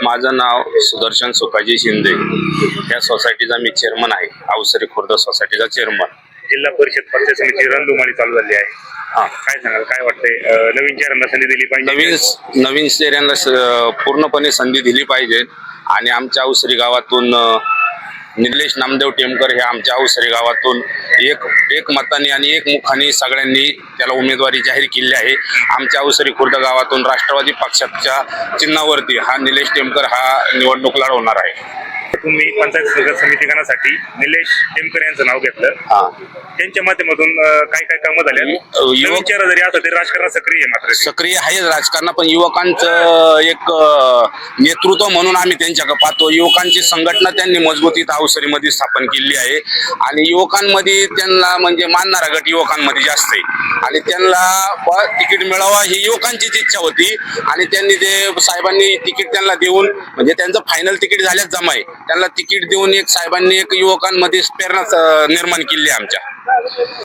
माझं नाव सुदर्शन सुखाजी शिंदे. या सोसायटीचा मी चेअरमन आहे. अवसरी खुर्द सोसायटीचा चेअरमन. जिल्हा परिषद पंचायत समिती रणधुमाळी चालू झाली आहे. काय सांगाल, काय वाटतंय? नवीन चेहऱ्यांना संधी दिली पाहिजे. नवीन चेहऱ्यांना पूर्णपणे संधी दिली पाहिजे. आणि आमच्या अवसरी गावातून निलेश नामदेव टेमकर हे आमच्या अवसरी गावातून एक मताने आणि एक मुखाने सगळ्यांनी त्याला उमेदवारी जाहीर केली आहे. आमच्या अवसरी खुर्द गावातून राष्ट्रवादी पक्षाच्या चिन्हावरती हा निलेश टेमकर हा निवडणूक लढवणार आहे. तुम्ही पंचायत समिती गणासाठी निलेश टेमकर यांचं नाव घेतलं. त्यांच्या माध्यमातून काय काय कामं झाली? युवक चेहरा जरी असं तरी राजकारणात सक्रिय आहे. मात्र सक्रिय आहे राजकारणात, पण युवकांचं एक नेतृत्व म्हणून आम्ही त्यांच्याकडे पाहतो. युवकांची संघटना त्यांनी मजबूतीत अवसरीमध्ये स्थापन केली आहे. आणि युवकांमध्ये त्यांना म्हणजे मानणारा गट युवकांमध्ये जास्त आहे. आणि त्यांना तिकीट मिळावा ही युवकांचीच इच्छा होती. आणि त्यांनी ते साहेबांनी तिकीट त्यांना देऊन म्हणजे त्यांचं फायनल तिकीट झाल्याच जमा आहे. त्यांना तिकीट देऊन एक साहेबांनी एक युवकांमध्ये प्रेरणा निर्माण केली आमच्या.